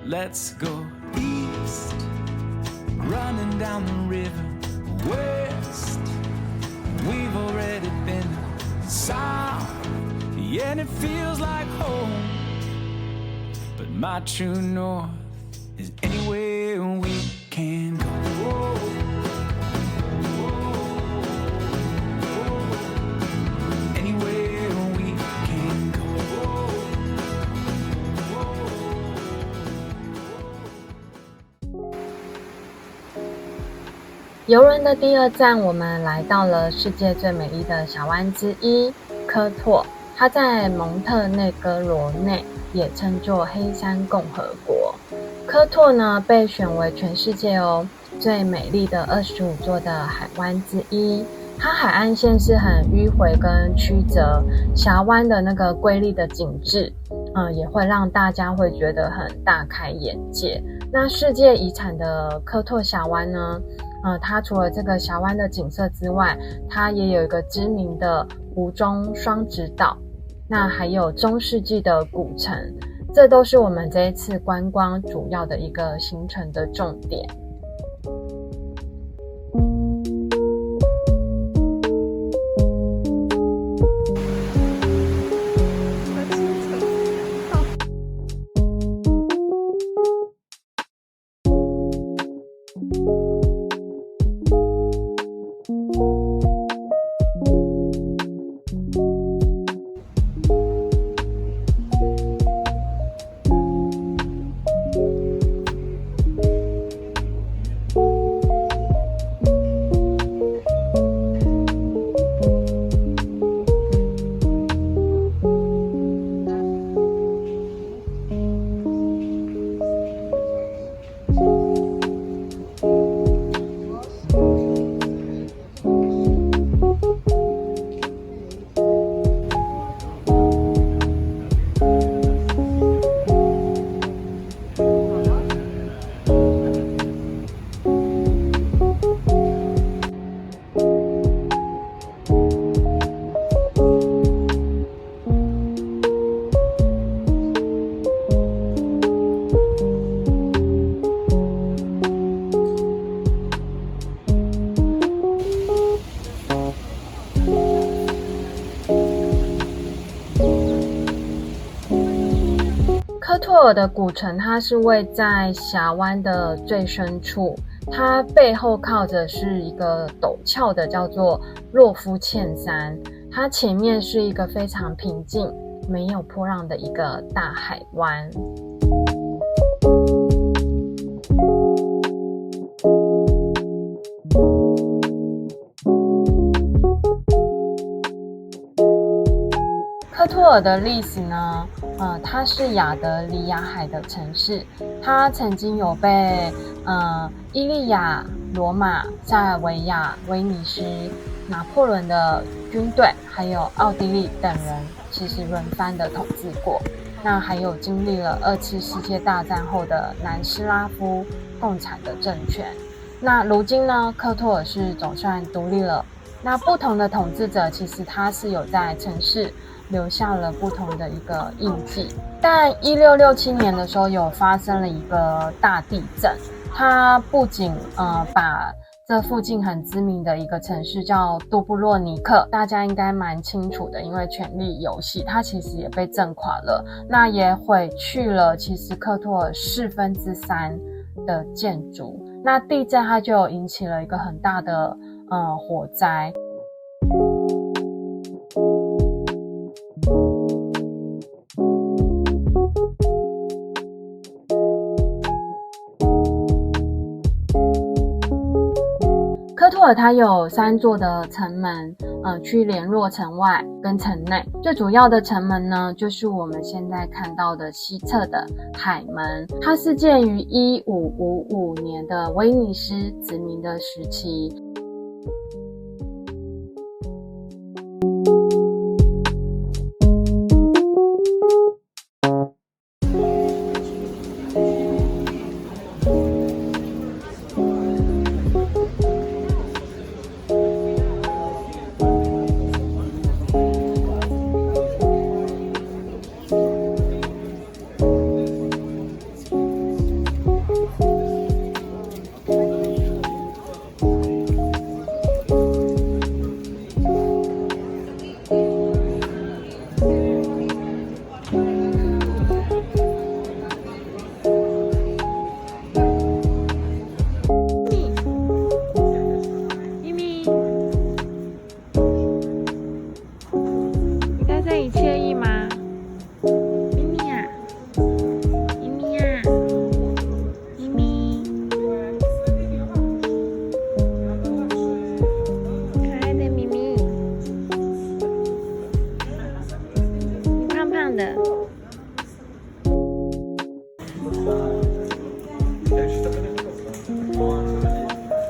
Let's go east, running down the river. West, we've already been south, yeah, and it feels like home. But my true north is anywhere we can go. Whoa, whoa, whoa. Anywhere we can go. Whoa, whoa. 游轮的第二站，我们来到了世界最美丽的小湾之一科拓。它在蒙特内哥罗内，也称作黑山共和国。科拓呢，被选为全世界最美丽的25座的海湾之一。它海岸线是很迂回跟曲折，峡湾的那个瑰丽的景致，也会让大家会觉得很大开眼界。那世界遗产的科拓峡湾呢？它除了这个峡湾的景色之外，它也有一个知名的湖中双子岛，那还有中世纪的古城，这都是我们这一次观光主要的一个行程的重点。科拓尔的古城，它是位在峡湾的最深处，它背后靠着是一个陡峭的叫做洛夫茜山，它前面是一个非常平静、没有波浪的一个大海湾。科拓尔的历史呢，它是亚得里亚海的城市，它曾经有被伊利亚、罗马、塞尔维亚、威尼斯、拿破仑的军队，还有奥地利等人其实轮番的统治过。那还有经历了2次世界大战后的南斯拉夫共产的政权。那如今呢，科拓尔是总算独立了。那不同的统治者其实他是有在城市留下了不同的一个印记。但1667年的时候有发生了一个大地震，它不仅把这附近很知名的一个城市叫杜布洛尼克，大家应该蛮清楚的，因为权力游戏它其实也被震垮了，那也毁去了其实科拓尔3/4的建筑。那地震它就引起了一个很大的火灾。科拓尔它有3座的城门，去联络城外跟城内。最主要的城门呢，就是我们现在看到的西侧的海门，它是建于1555年的威尼斯殖民的时期。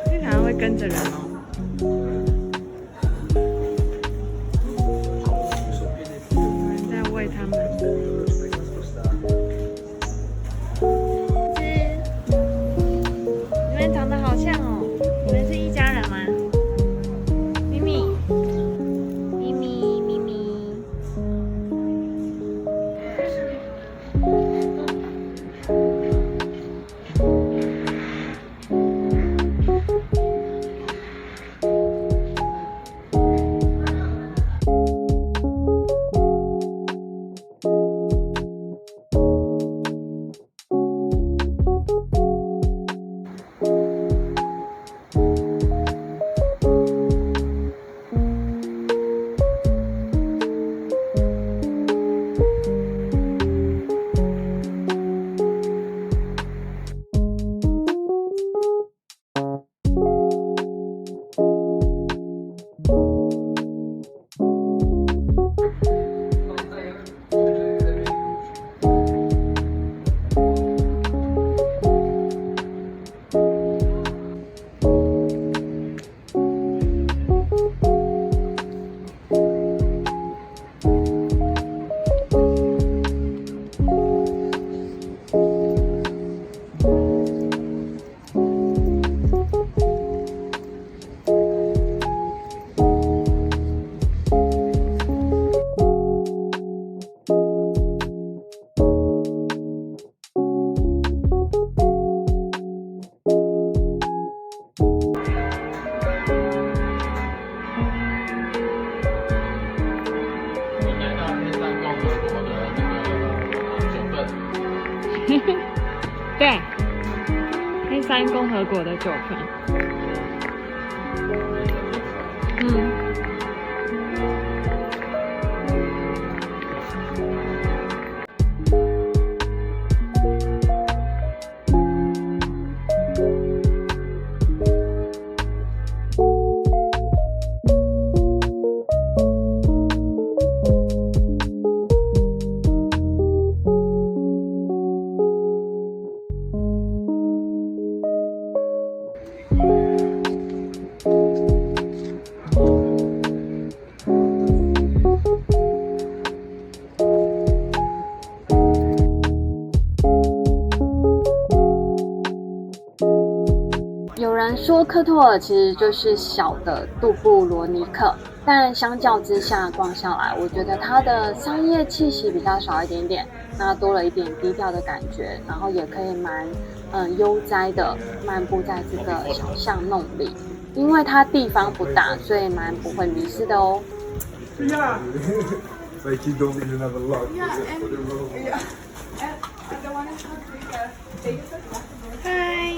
经常会跟着人哦。有人在喂他们。你们长得好像哦，你们是一家人吗？咪咪，咪咪，咪咪。对，黑山共和国的酒分。有人说科托尔其实就是小的杜布罗尼克，但相较之下逛下来，我觉得它的商业气息比较少一点点，那多了一点低调的感觉，然后也可以蛮悠哉的漫步在这个小巷弄里，因为它地方不大，所以蛮不会迷失的哦。Yeah. Like you don't even have a lock. Yeah, and the one is not bigger. They use it. 嗨，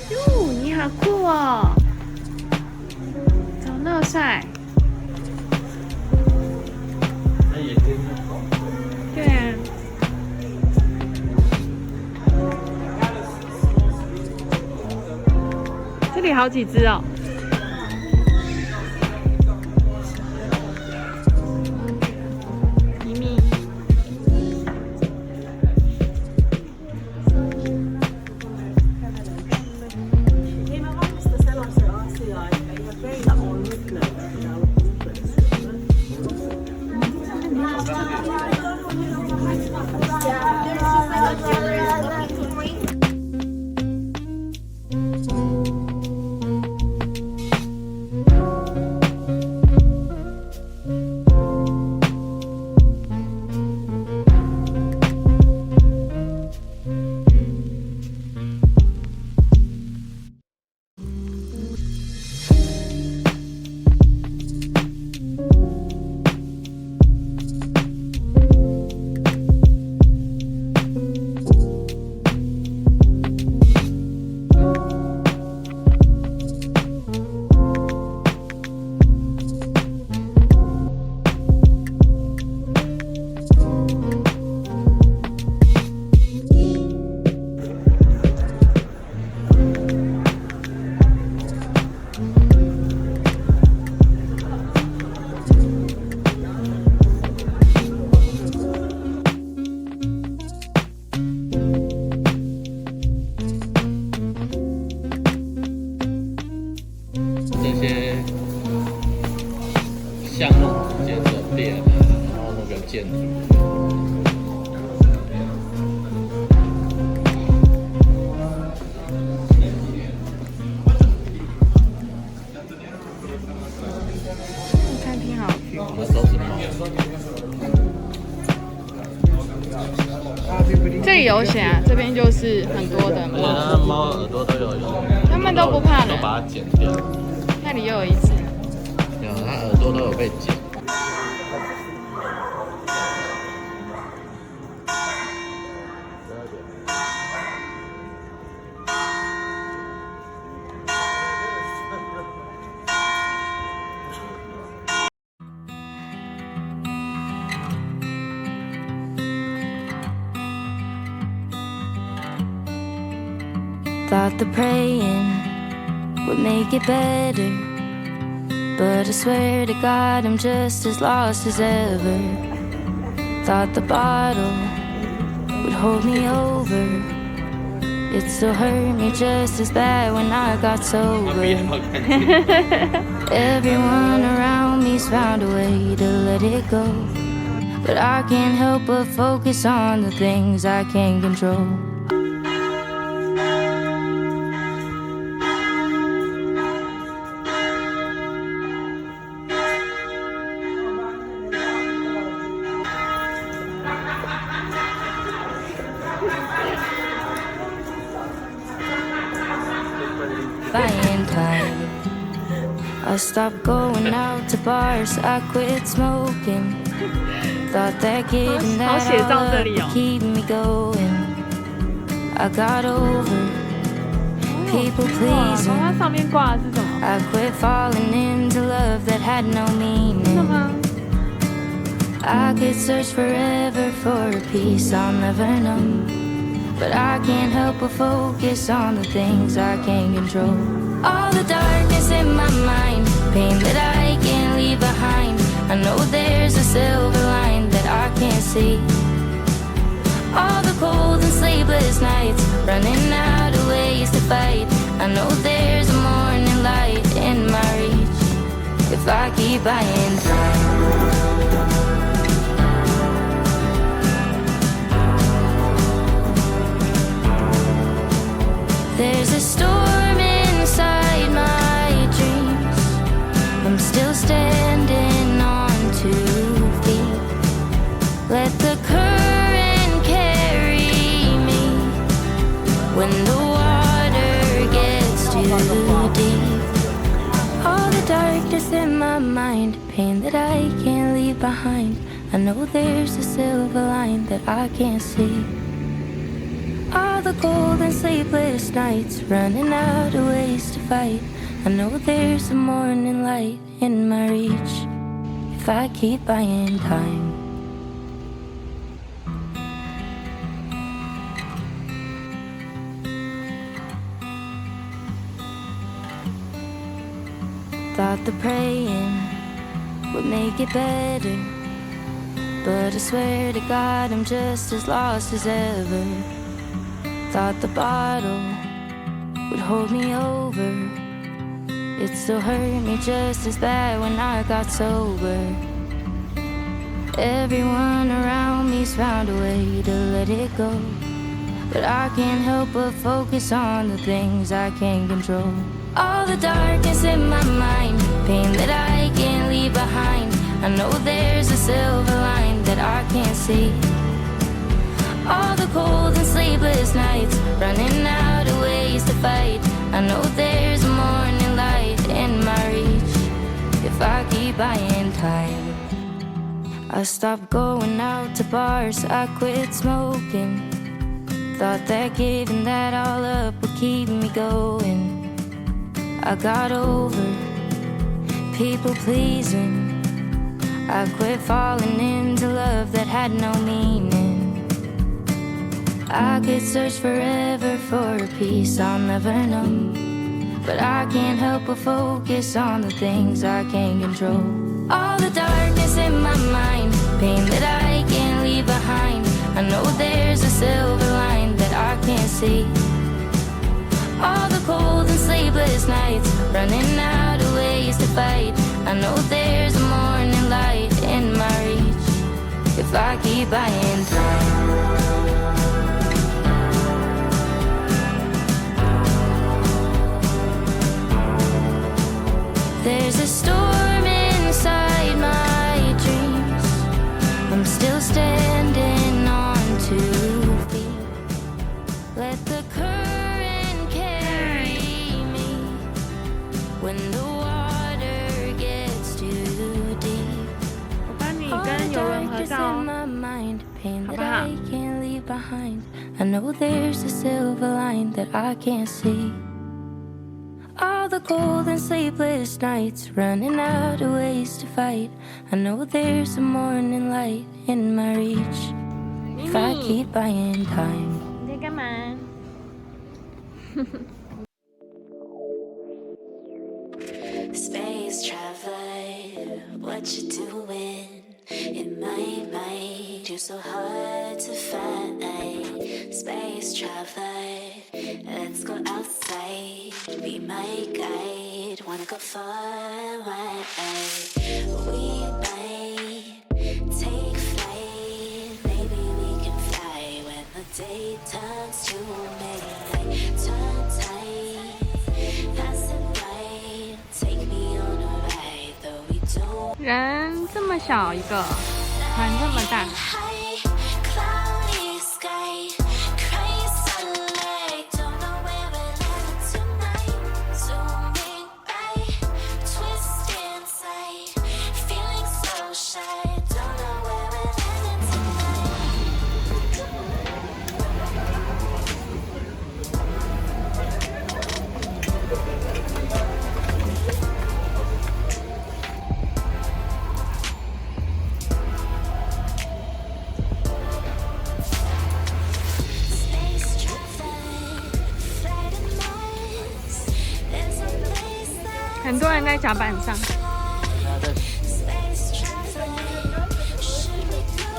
哟，你好酷哦，找乐赛。对啊。这里好几只哦。咪咪。建筑。餐厅好去。我们都是猫。这里有写啊，这边就是很多的而且猫，它猫耳朵都有用，它们都不怕人。都把它剪掉。那里又有一只，对啊，它耳朵都有被剪。Thought the praying would make it better, but I swear to God I'm just as lost as ever. Thought the bottle would hold me over, it still hurt me just as bad when I got sober. Everyone around me's found a way to let it go, but I can't help but focus on the things I can't control. Buying time, I stopped going out to bars, I quit smoking. Thought that giving that all up would keep me going. I got over people 从 pleasing, 它上面挂的是什么？ I quit falling into love that had no 是 meaning. 吗？ I could search forever for a peace I'll never know, but I can't help but focus on the things I can't control. All the darkness in my mind, pain that I can't leave behind. I know there's a silver line that I can't see. All the cold and sleepless nights, running out of ways to fight. I know there's a morning light in my reach if I keep buying time. There's a storm inside my dreams, I'm still standing on 2 feet. Let the current carry me when the water gets too deep. All the darkness in my mind, pain that I can't leave behind. I know there's a silver line that I can't see. All the cold and sleepless nights, running out of ways to fight. I know there's a morning light in my reach if I keep buying time. Thought the praying would make it better, but I swear to God I'm just as lost as ever. Thought the bottle would hold me over, it still hurt me just as bad when I got sober. Everyone around me's found a way to let it go, but I can't help but focus on the things I can't control. All the darkness in my mind, pain that I can't leave behind. I know there's a silver line that I can't see. All the cold and sleepless nights, running out of ways to fight. I know there's a morning light in my reach if I keep buying time. I stopped going out to bars, I quit smoking. Thought that giving that all up would keep me going. I got over people pleasing, I quit falling into love that had no meaning. I could search forever for a peace I'll never know, but I can't help but focus on the things I can't control. All the darkness in my mind, pain that I can't leave behind. I know there's a silver line that I can't see. All the cold and sleepless nights, running out of ways to fight. I know there's a morning light in my reach if I keep buying time. There's a storm inside my dreams. I'm still standing on 2 feet. Let the current carry me when the water gets too deep. 我帮你 All 跟 the 游轮合 darkness 照 in 哦。 my mind, pain 好 that 不好？ I can't leave behind. I know there's a silver line that I can't see. All the cold and sleepless nights, running out of ways to fight. I know there's a morning light in my reach if I keep buying time. 你在干嘛？ Space traveler, what you doing? In my mind, you're so hard to find. Space traveler, let's go outside. Be my guide, wanna go far away. We might take flight, maybe we can fly when the day turns to midnight. Turn tight, passing by, take me on a ride, though we don't. 人这么小一个，船这么大。 High, cloudy sky, crazy sunlight, don't know where we're landing tonight. Zooming by, twist inside, feeling so shy, don't know where we're landing tonight. Space traffic, flight in Mars, there's a place that 很多人在甲板上。 Space traffic, should we go?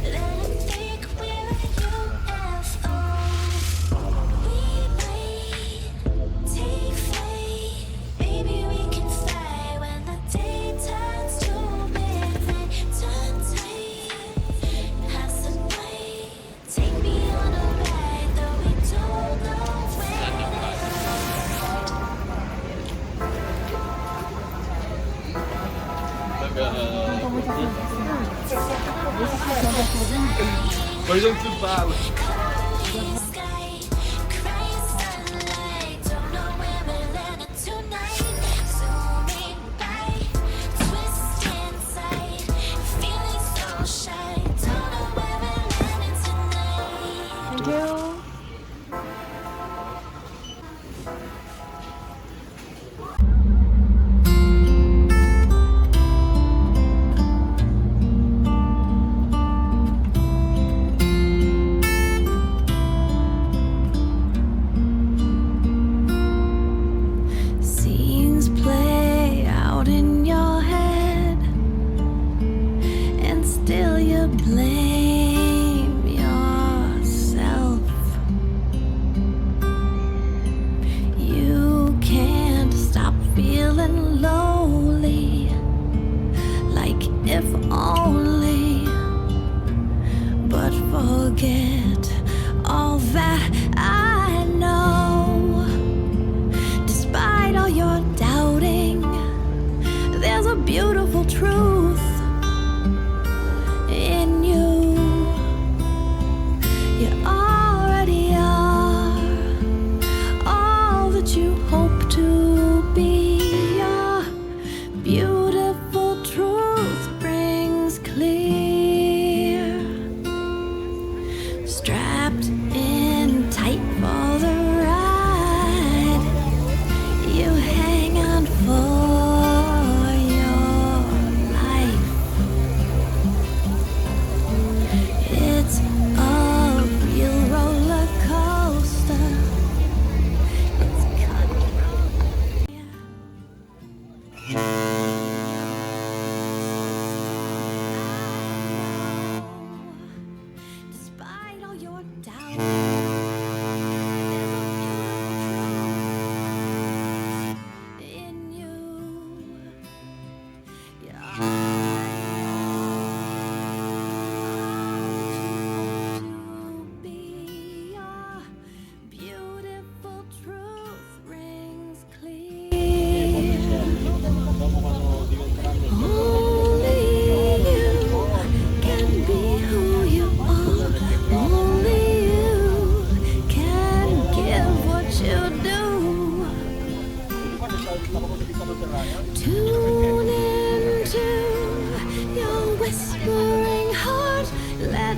Let 'em think we're a UFO. We might take flight, maybe we can fly when the day turns to midnight. Turn tight, passing by, take me on a ride, though we don't know where. 那个Vejam que fala. Cloudy sky, crazy sunlight, don't know where we're landing tonight. Zooming by, twist inside, feeling so shy, don't know where we're landing tonight. Thank you. Scenes play out in your head, and still you blame yourself. You can't stop feeling lonely, like if only, but forget all that I know. Despite all your doubting, there's a beautiful truth in you. You already are all that you hope to be. Your beautiful truth brings clear. Strapped in tight for the ride, you hang on for your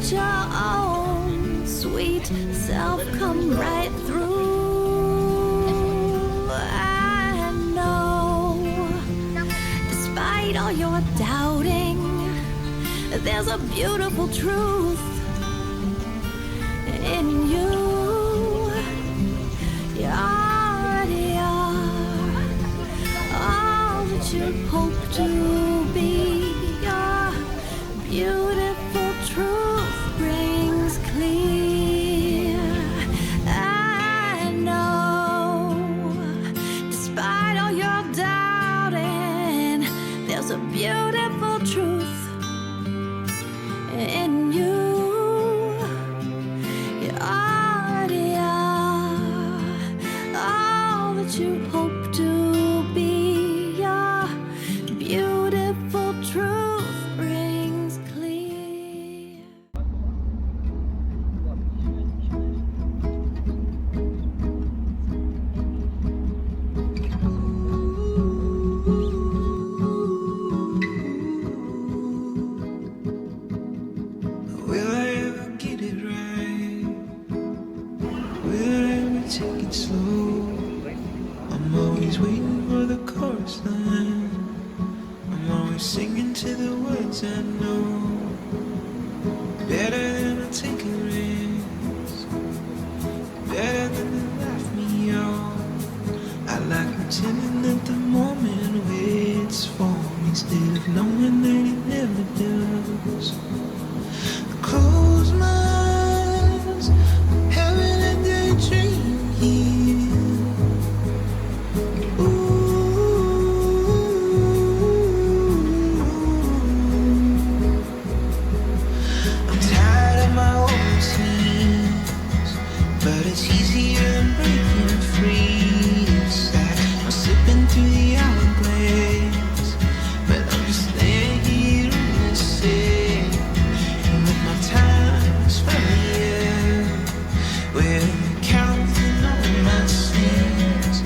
let your own sweet self come right through. I know, despite all your doubting, there's a beautiful truth in you. You already are all that you hope to be. Your beautiful truth rings clear. I know, despite all your doubting, there's a beautiful truth in you. You already are all that you hope to be. Your beautiful truth rings clear. Will I ever get it right? Will I ever take it slow? I'm always waiting for the chorus line. I'm always singing to the words I know. Better than a take a risk. Better than to laugh me off. I like pretending that the moment waits for me instead of knowing that it never does. Close my eyes, having a daydream here. I'm tired of my old sins, but it's easier than breaking free. It's like I'm slipping through the hourglass, but I'm just laying here in the sand. With my time's familiar, with counting all my sins.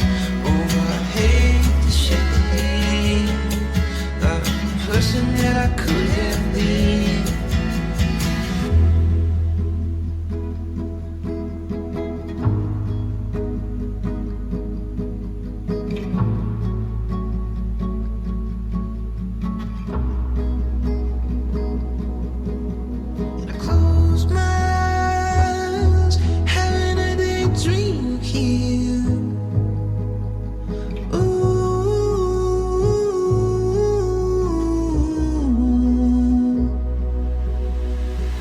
Oh, I hate to shake the hand of the person that I could have been. I close my eyes, having a daydream here.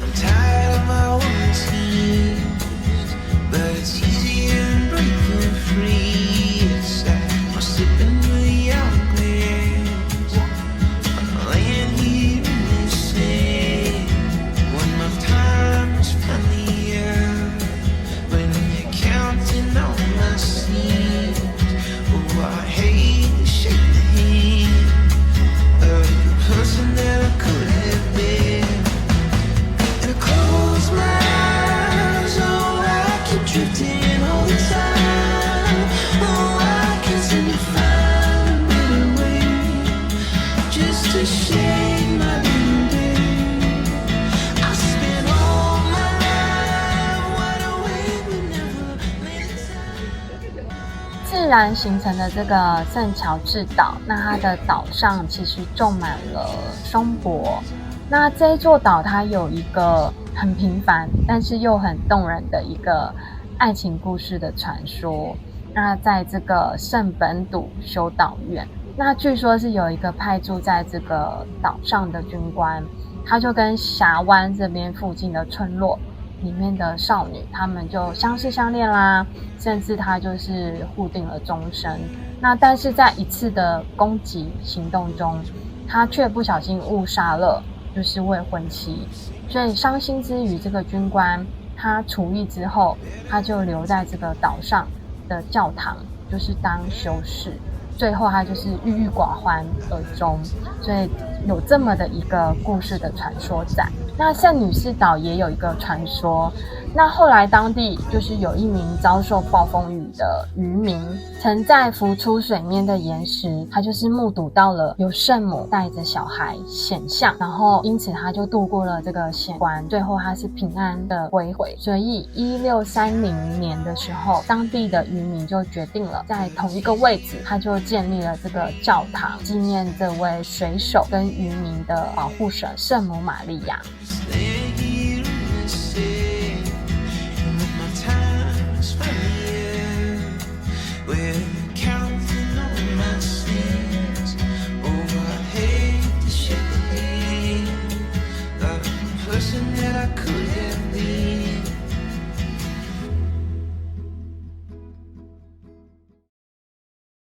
I'm tired of my own sins, but it's easier than breaking free. It's like I'm slipping through the hourglass. I'm laying here in this sand. When my time is finally up, when you're counting all my sins. Oh, I hate to shake the hand of the person that I could have been. And I close my eyes, oh, I keep drifting all the time. Oh, I can't seem to find a better way just to shake my little day. I spent all my life wide awake, but never made it time. 自然形成的这个圣乔治岛，那它的岛上其实种满了松柏。那这一座岛它有一个很平凡，但是又很动人的一个爱情故事的传说。那在这个圣本笃修道院，那据说是有一个派驻在这个岛上的军官，他就跟峡湾这边附近的村落里面的少女，他们就相识相恋啦，甚至他就是互定了终身。那但是在一次的攻击行动中，他却不小心误杀了就是未婚妻，所以伤心之余，这个军官他除役之后，他就留在这个岛上的教堂，就是当修士。最后他就是郁郁寡欢而终，所以有这么的一个故事的传说在。那圣女士岛也有一个传说，那后来当地就是有一名遭受暴风雨的渔民，曾在浮出水面的岩石，他就是目睹到了有圣母带着小孩显像，然后因此他就度过了这个险关，最后他是平安的归回。所以1630年的时候，当地的渔民就决定了在同一个位置，他就建立了这个教堂，纪念这位水手跟渔民的保护神圣母玛利亚。Stay here in the sand, and when my time is finally end, we're counting on my sins. Oh, I hate to shake the hand of the person that I could have been.